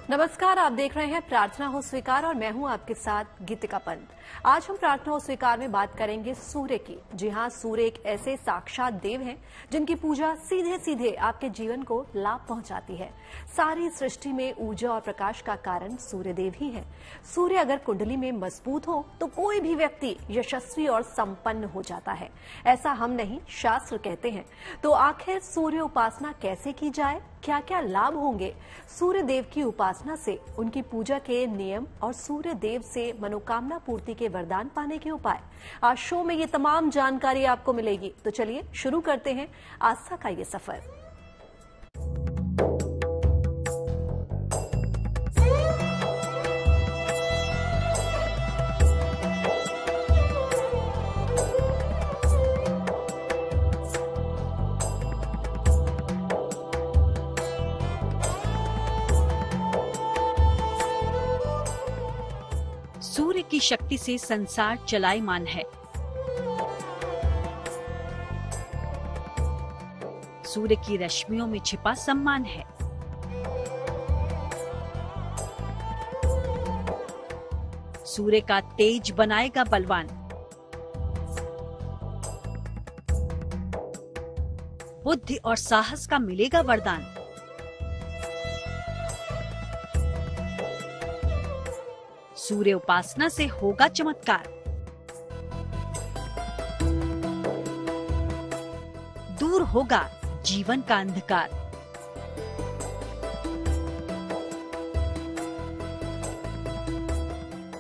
नमस्कार, आप देख रहे हैं प्रार्थना हो स्वीकार और मैं हूं आपके साथ गीतिका पंत। आज हम प्रार्थना हो स्वीकार में बात करेंगे सूर्य की। जी हां, सूर्य एक ऐसे साक्षात देव हैं जिनकी पूजा सीधे सीधे आपके जीवन को लाभ पहुंचाती है। सारी सृष्टि में ऊर्जा और प्रकाश का कारण सूर्य देव ही है। सूर्य अगर कुंडली में मजबूत हो तो कोई भी व्यक्ति यशस्वी और संपन्न हो जाता है। ऐसा हम नहीं, शास्त्र कहते हैं। तो आखिर सूर्य उपासना कैसे की जाए, क्या क्या लाभ होंगे सूर्य देव की उपासना से, उनकी पूजा के नियम और सूर्य देव से मनोकामना पूर्ति के वरदान पाने के उपाय, आज शो में ये तमाम जानकारी आपको मिलेगी। तो चलिए शुरू करते हैं आस्था का ये सफर। सूर्य की शक्ति से संसार चलायमान है। सूर्य की रश्मियों में छिपा सम्मान है। सूर्य का तेज बनाएगा बलवान। बुद्धि और साहस का मिलेगा वरदान। सूर्य उपासना से होगा चमत्कार। दूर होगा जीवन का अंधकार।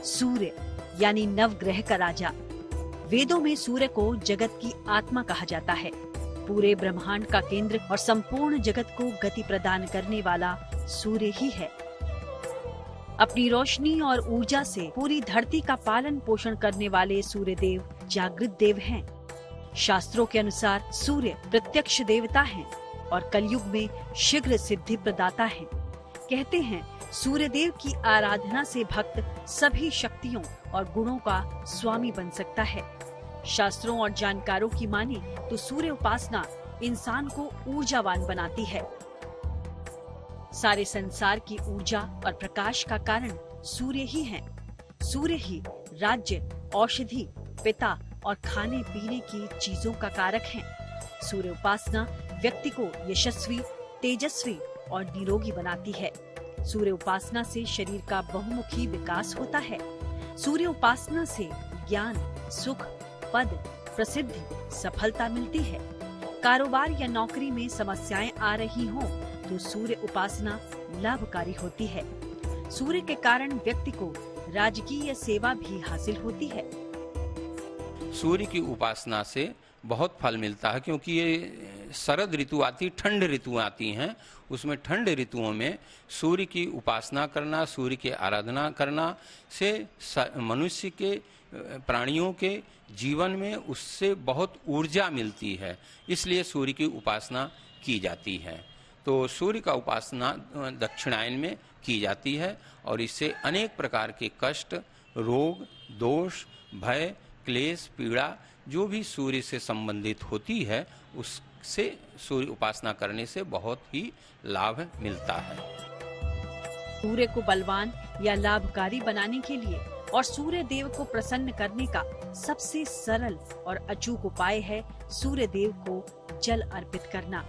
सूर्य यानी नवग्रह का राजा। वेदों में सूर्य को जगत की आत्मा कहा जाता है। पूरे ब्रह्मांड का केंद्र और संपूर्ण जगत को गति प्रदान करने वाला सूर्य ही है। अपनी रोशनी और ऊर्जा से पूरी धरती का पालन पोषण करने वाले सूर्य देव जागृत देव हैं। शास्त्रों के अनुसार सूर्य प्रत्यक्ष देवता हैं और कलयुग में शीघ्र सिद्धि प्रदाता हैं। कहते हैं सूर्य देव की आराधना से भक्त सभी शक्तियों और गुणों का स्वामी बन सकता है। शास्त्रों और जानकारों की माने तो सूर्य उपासना इंसान को ऊर्जावान बनाती है। सारे संसार की ऊर्जा और प्रकाश का कारण सूर्य ही है। सूर्य ही राज्य, औषधि, पिता और खाने पीने की चीजों का कारक है। सूर्य उपासना व्यक्ति को यशस्वी, तेजस्वी और निरोगी बनाती है। सूर्य उपासना से शरीर का बहुमुखी विकास होता है। सूर्य उपासना से ज्ञान, सुख, पद, प्रसिद्धि, सफलता मिलती है। कारोबार या नौकरी में समस्याएं आ रही हों तो सूर्य उपासना लाभकारी होती है। सूर्य के कारण व्यक्ति को राजकीय सेवा भी हासिल होती है। सूर्य की उपासना से बहुत फल मिलता है, क्योंकि ये शरद ऋतु आती, ठंड ऋतु आती हैं। उसमें ठंड ऋतुओं में सूर्य की उपासना करना, सूर्य की आराधना करना से मनुष्य के, प्राणियों के जीवन में उससे बहुत ऊर्जा मिलती है। इसलिए सूर्य की उपासना की जाती है। तो सूर्य का उपासना दक्षिणायन में की जाती है और इससे अनेक प्रकार के कष्ट, रोग, दोष, भय, क्लेश, पीड़ा जो भी सूर्य से संबंधित होती है, उससे सूर्य उपासना करने से बहुत ही लाभ मिलता है। सूर्य को बलवान या लाभकारी बनाने के लिए और सूर्य देव को प्रसन्न करने का सबसे सरल और अचूक उपाय है सूर्य देव को जल अर्पित करना।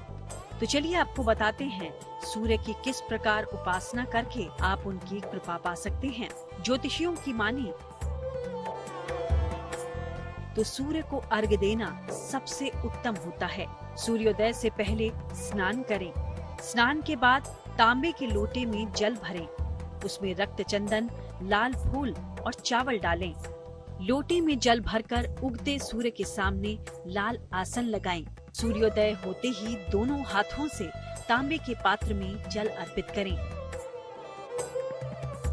तो चलिए आपको बताते हैं सूर्य की किस प्रकार उपासना करके आप उनकी कृपा पा सकते हैं। ज्योतिषियों की माने तो सूर्य को अर्घ्य देना सबसे उत्तम होता है। सूर्योदय से पहले स्नान करें। स्नान के बाद तांबे के लोटे में जल भरें। उसमें रक्त चंदन, लाल फूल और चावल डालें। लोटे में जल भरकर उगते सूर्य के सामने लाल आसन लगाएं। सूर्योदय होते ही दोनों हाथों से तांबे के पात्र में जल अर्पित करें।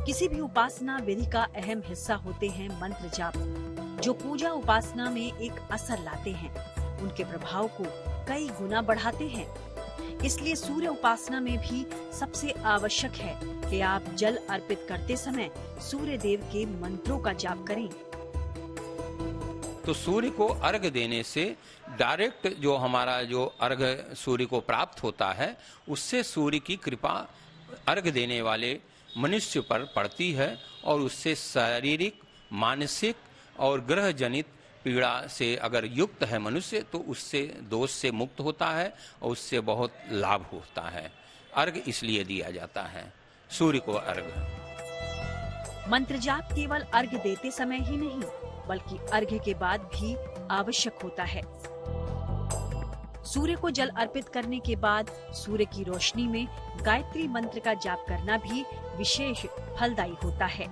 किसी भी उपासना विधि का अहम हिस्सा होते हैं मंत्र जाप, जो पूजा उपासना में एक असर लाते हैं, उनके प्रभाव को कई गुना बढ़ाते हैं। इसलिए सूर्य उपासना में भी सबसे आवश्यक है कि आप जल अर्पित करते समय सूर्य देव के मंत्रों का जाप करें। तो सूर्य को अर्घ देने से डायरेक्ट जो हमारा जो अर्घ सूर्य को प्राप्त होता है, उससे सूर्य की कृपा अर्घ देने वाले मनुष्य पर पड़ती है और उससे शारीरिक, मानसिक और ग्रह जनित पीड़ा से अगर युक्त है मनुष्य तो उससे दोष से मुक्त होता है और उससे बहुत लाभ होता है। अर्घ इसलिए दिया जाता है, सूर्य को अर्घ। मंत्र जाप केवल अर्घ देते समय ही नहीं बल्कि अर्घ के बाद भी आवश्यक होता है। सूर्य को जल अर्पित करने के बाद सूर्य की रोशनी में गायत्री मंत्र का जाप करना भी विशेष फलदायी होता है।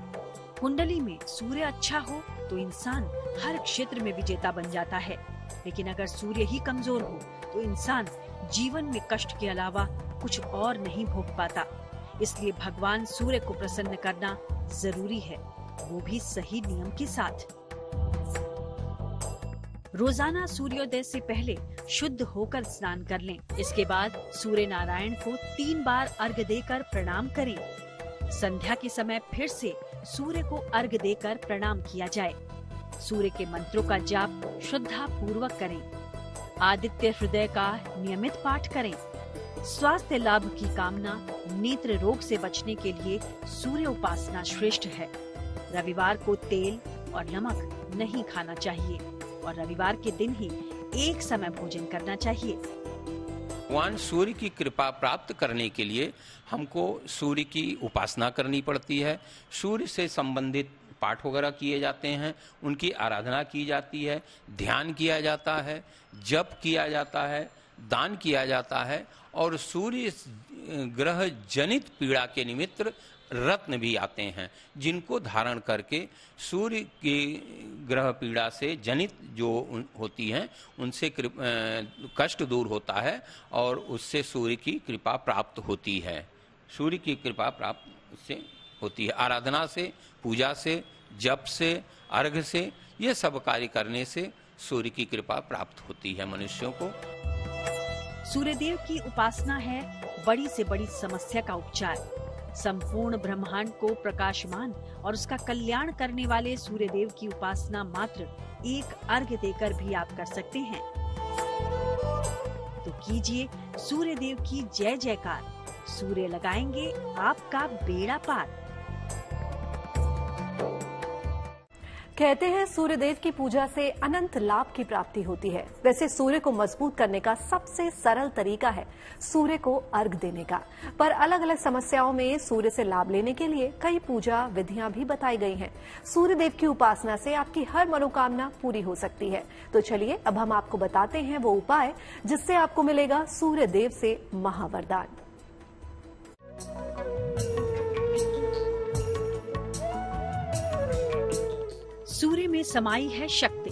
कुंडली में सूर्य अच्छा हो तो इंसान हर क्षेत्र में विजेता बन जाता है, लेकिन अगर सूर्य ही कमजोर हो तो इंसान जीवन में कष्ट के अलावा कुछ और नहीं भोग पाता। इसलिए भगवान सूर्य को प्रसन्न करना जरूरी है, वो भी सही नियम के साथ। रोजाना सूर्योदय से पहले शुद्ध होकर स्नान कर लें। इसके बाद सूर्य नारायण को 3 बार अर्घ देकर प्रणाम करें। संध्या के समय फिर से सूर्य को अर्घ देकर प्रणाम किया जाए। सूर्य के मंत्रों का जाप श्रद्धा पूर्वक करें। आदित्य हृदय का नियमित पाठ करें। स्वास्थ्य लाभ की कामना, नेत्र रोग से बचने के लिए सूर्य उपासना श्रेष्ठ है। रविवार को तेल और नमक नहीं खाना चाहिए और रविवार के दिन ही एक समय भोजन करना चाहिए। भगवान सूर्य की कृपा प्राप्त करने के लिए हमको सूर्य की उपासना करनी पड़ती है। सूर्य से संबंधित पाठ वगैरह किए जाते हैं, उनकी आराधना की जाती है, ध्यान किया जाता है, जप किया जाता है, दान किया जाता है और सूर्य ग्रह जनित पीड़ा के निमित्त रत्न भी आते हैं, जिनको धारण करके सूर्य की ग्रह पीड़ा से जनित जो होती हैं उनसे कष्ट दूर होता है और उससे सूर्य की कृपा प्राप्त होती है। सूर्य की कृपा प्राप्त उससे होती है आराधना से, पूजा से, जप से, अर्घ से, ये सब कार्य करने से सूर्य की कृपा प्राप्त होती है मनुष्यों को। सूर्यदेव की उपासना है बड़ी से बड़ी समस्या का उपचार। संपूर्ण ब्रह्मांड को प्रकाशमान और उसका कल्याण करने वाले सूर्यदेव की उपासना मात्र एक अर्घ देकर भी आप कर सकते हैं। तो कीजिए सूर्यदेव की जय जयकार। सूर्य लगाएंगे आपका बेड़ा पार। कहते हैं सूर्यदेव की पूजा से अनंत लाभ की प्राप्ति होती है। वैसे सूर्य को मजबूत करने का सबसे सरल तरीका है सूर्य को अर्घ देने का। पर अलग अलग समस्याओं में सूर्य से लाभ लेने के लिए कई पूजा विधियां भी बताई गई हैं। सूर्यदेव की उपासना से आपकी हर मनोकामना पूरी हो सकती है। तो चलिए अब हम आपको बताते हैं वो उपाय जिससे आपको मिलेगा सूर्यदेव से महावरदान। सूर्य में समाई है शक्ति।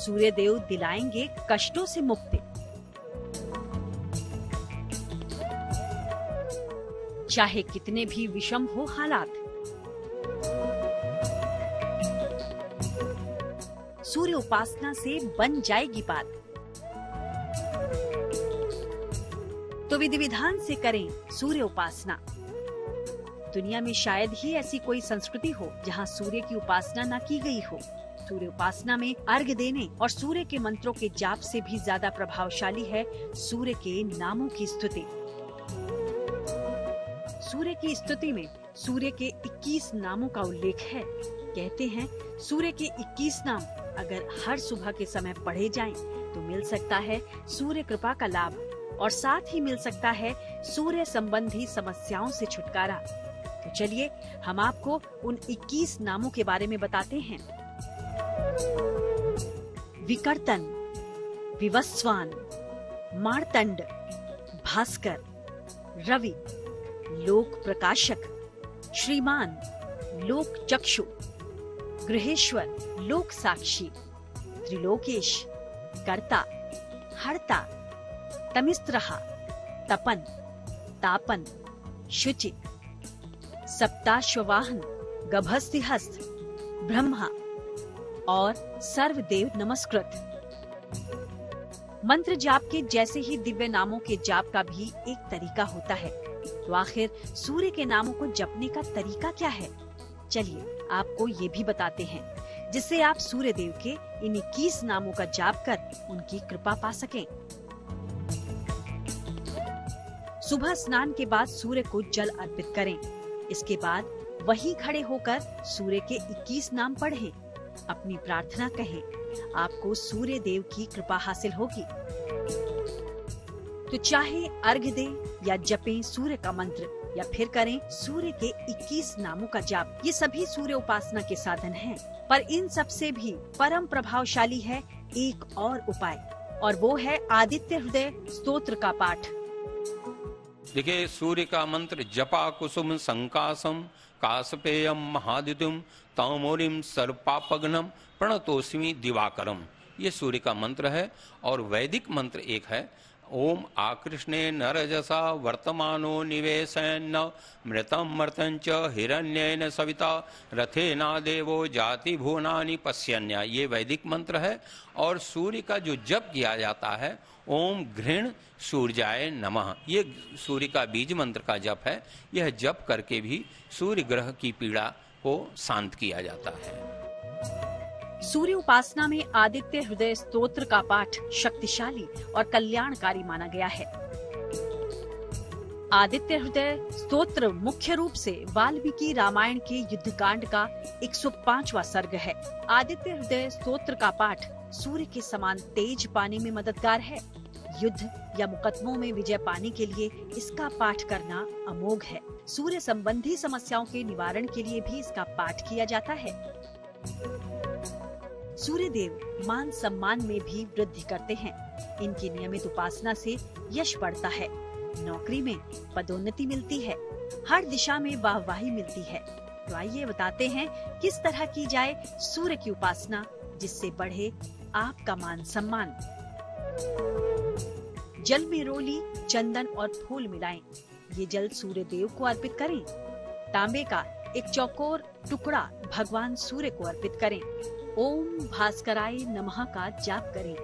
सूर्यदेव दिलाएंगे कष्टों से मुक्ति। चाहे कितने भी विषम हो हालात, सूर्य उपासना से बन जाएगी बात। तो विधि विधान से करें सूर्य उपासना। दुनिया में शायद ही ऐसी कोई संस्कृति हो जहां सूर्य की उपासना न की गई हो। सूर्य उपासना में अर्घ देने और सूर्य के मंत्रों के जाप से भी ज्यादा प्रभावशाली है सूर्य के नामों की स्तुति। सूर्य की स्तुति में सूर्य के 21 नामों का उल्लेख है। कहते हैं सूर्य के 21 नाम अगर हर सुबह के समय पढ़े जाएं तो मिल सकता है सूर्य कृपा का लाभ और साथ ही मिल सकता है सूर्य संबंधी समस्याओं से छुटकारा। तो चलिए हम आपको उन 21 नामों के बारे में बताते हैं। विकर्तन, विवस्वान, मार्तंड, भास्कर, रवि, लोक प्रकाशक, श्रीमान, लोक चक्षु, गृहेश्वर, लोक साक्षी, त्रिलोकेश, कर्ता, हर्ता, तमिस्त्रहा, तपन, तापन, शुचि, सप्ताश्ववाहन, गभस्तिहस्त, ब्रह्मा और सर्वदेव नमस्कृत। मंत्र जाप के जैसे ही दिव्य नामों के जाप का भी एक तरीका होता है। तो आखिर सूर्य के नामों को जपने का तरीका क्या है? चलिए आपको ये भी बताते हैं, जिससे आप सूर्य देव के इन 21 नामों का जाप कर उनकी कृपा पा सकें। सुबह स्नान के बाद सूर्य को जल अर्पित करें। इसके बाद वहीं खड़े होकर सूर्य के 21 नाम पढ़ें। अपनी प्रार्थना कहें, आपको सूर्य देव की कृपा हासिल होगी। तो चाहे अर्घ्य दें या जपें सूर्य का मंत्र या फिर करें सूर्य के 21 नामों का जाप, ये सभी सूर्य उपासना के साधन हैं। पर इन सब से भी परम प्रभावशाली है एक और उपाय, और वो है आदित्य हृदय स्तोत्र का पाठ। देखिए, सूर्य का मंत्र जपा कुसुम संकासम कासपेयम महादित्यम तमोरिम सर्पापग्नम प्रणतोस्मि दिवाकरम, ये सूर्य का मंत्र है। और वैदिक मंत्र एक है, ओम आकृष्णे नरजसा वर्तमानो निवेशयन्न मृतम मर्तंच हिरण्येन सविता रथेना देवो जाति भुवनानि पश्यन्या, ये वैदिक मंत्र है। और सूर्य का जो जप किया जाता है, ओम घृण सूर्याय नमः, ये सूर्य का बीज मंत्र का जप है। यह जप करके भी सूर्य ग्रह की पीड़ा को शांत किया जाता है। सूर्य उपासना में आदित्य हृदय स्तोत्र का पाठ शक्तिशाली और कल्याणकारी माना गया है। आदित्य हृदय स्तोत्र मुख्य रूप से वाल्मीकि रामायण के युद्धकांड का 105वां सर्ग है। आदित्य हृदय स्तोत्र का पाठ सूर्य के समान तेज पाने में मददगार है। युद्ध या मुकदमों में विजय पाने के लिए इसका पाठ करना अमोघ है। सूर्य संबंधी समस्याओं के निवारण के लिए भी इसका पाठ किया जाता है। सूर्य देव मान सम्मान में भी वृद्धि करते हैं। इनकी नियमित उपासना से यश बढ़ता है, नौकरी में पदोन्नति मिलती है, हर दिशा में वाहवाही मिलती है। तो आइए बताते हैं किस तरह की जाए सूर्य की उपासना, जिससे बढ़े आपका मान सम्मान। जल में रोली, चंदन और फूल मिलाएं। ये जल सूर्य देव को अर्पित करें। तांबे का एक चौकोर टुकड़ा भगवान सूर्य को अर्पित करें। ओम भास्कराय नमः का जाप करें।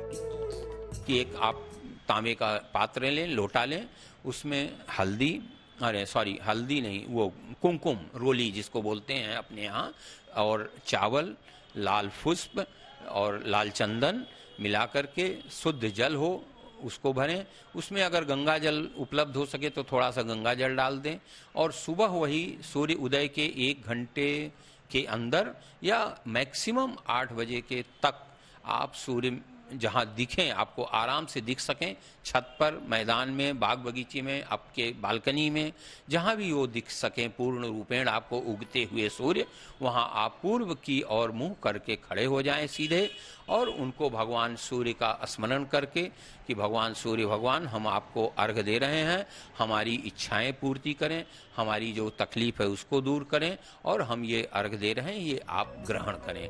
कि एक आप तांबे का पात्र लें, लोटा लें, उसमें हल्दी नहीं, वो कुमकुम रोली जिसको बोलते हैं अपने यहाँ, और चावल, लाल पुष्प और लाल चंदन मिला करके शुद्ध जल हो उसको भरें। उसमें अगर गंगा जल उपलब्ध हो सके तो थोड़ा सा गंगा जल डाल दें। और सुबह वही सूर्य उदय के 1 घंटे के अंदर या मैक्सिमम 8 बजे के तक आप सूर्य जहां दिखें, आपको आराम से दिख सकें, छत पर, मैदान में, बाग बगीचे में, आपके बालकनी में, जहां भी वो दिख सकें पूर्ण रूपेण आपको उगते हुए सूर्य, वहां आप पूर्व की ओर मुंह करके खड़े हो जाएं सीधे, और उनको भगवान सूर्य का स्मरण करके कि भगवान सूर्य भगवान, हम आपको अर्घ दे रहे हैं, हमारी इच्छाएं पूर्ति करें, हमारी जो तकलीफ है उसको दूर करें, और हम ये अर्घ दे रहे हैं, ये आप ग्रहण करें।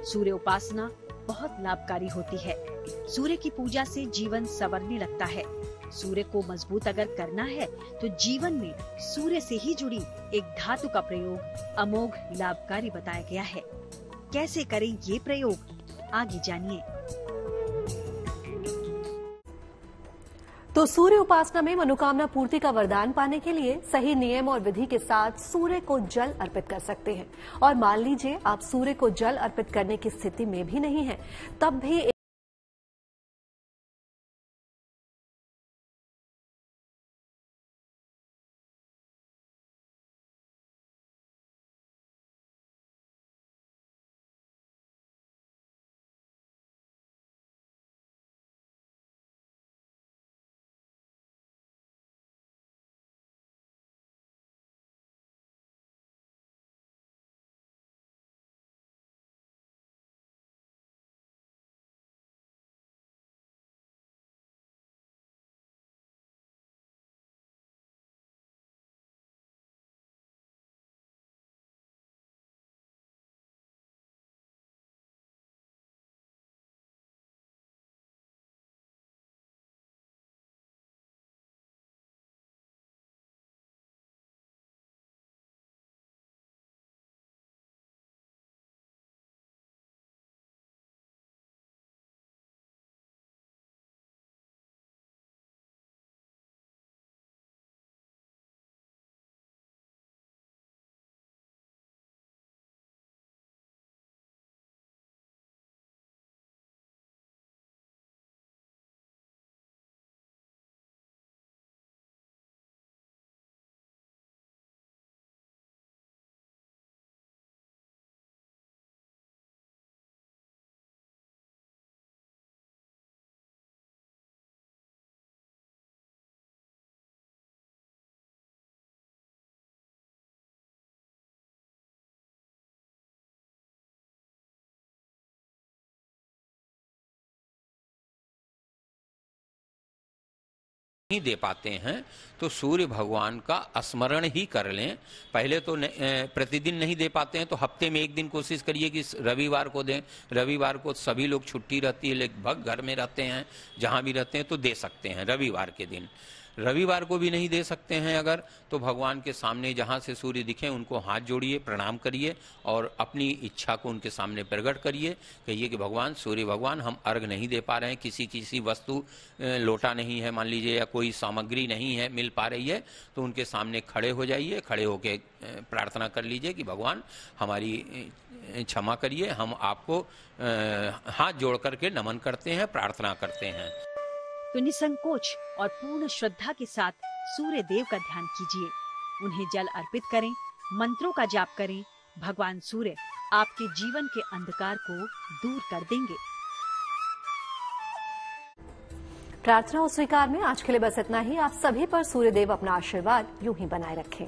सूर्य उपासना बहुत लाभकारी होती है। सूर्य की पूजा से जीवन संवरने लगता है। सूर्य को मजबूत अगर करना है तो जीवन में सूर्य से ही जुड़ी एक धातु का प्रयोग अमोघ लाभकारी बताया गया है। कैसे करें ये प्रयोग, आगे जानिए। तो सूर्य उपासना में मनोकामना पूर्ति का वरदान पाने के लिए सही नियम और विधि के साथ सूर्य को जल अर्पित कर सकते हैं। और मान लीजिए आप सूर्य को जल अर्पित करने की स्थिति में भी नहीं हैं, तब भी नहीं दे पाते हैं तो सूर्य भगवान का स्मरण ही कर लें। पहले तो प्रतिदिन नहीं दे पाते हैं तो हफ्ते में एक दिन कोशिश करिए कि रविवार को दें। रविवार को सभी लोग छुट्टी रहती है, लगभग घर में रहते हैं, जहां भी रहते हैं तो दे सकते हैं रविवार के दिन। रविवार को भी नहीं दे सकते हैं अगर, तो भगवान के सामने जहां से सूर्य दिखे उनको हाथ जोड़िए, प्रणाम करिए और अपनी इच्छा को उनके सामने प्रकट करिए। कहिए कि भगवान, सूर्य भगवान, हम अर्घ नहीं दे पा रहे हैं, किसी वस्तु, लोटा नहीं है मान लीजिए, या कोई सामग्री नहीं है मिल पा रही है, तो उनके सामने खड़े हो जाइए। खड़े होकर प्रार्थना कर लीजिए कि भगवान हमारी क्षमा करिए, हम आपको हाथ जोड़ करके नमन करते हैं, प्रार्थना करते हैं। तो निसंकोच और पूर्ण श्रद्धा के साथ सूर्य देव का ध्यान कीजिए, उन्हें जल अर्पित करें, मंत्रों का जाप करें। भगवान सूर्य आपके जीवन के अंधकार को दूर कर देंगे। प्रार्थना और स्वीकार में आज के लिए बस इतना ही। आप सभी पर सूर्यदेव अपना आशीर्वाद यूं ही बनाए रखें।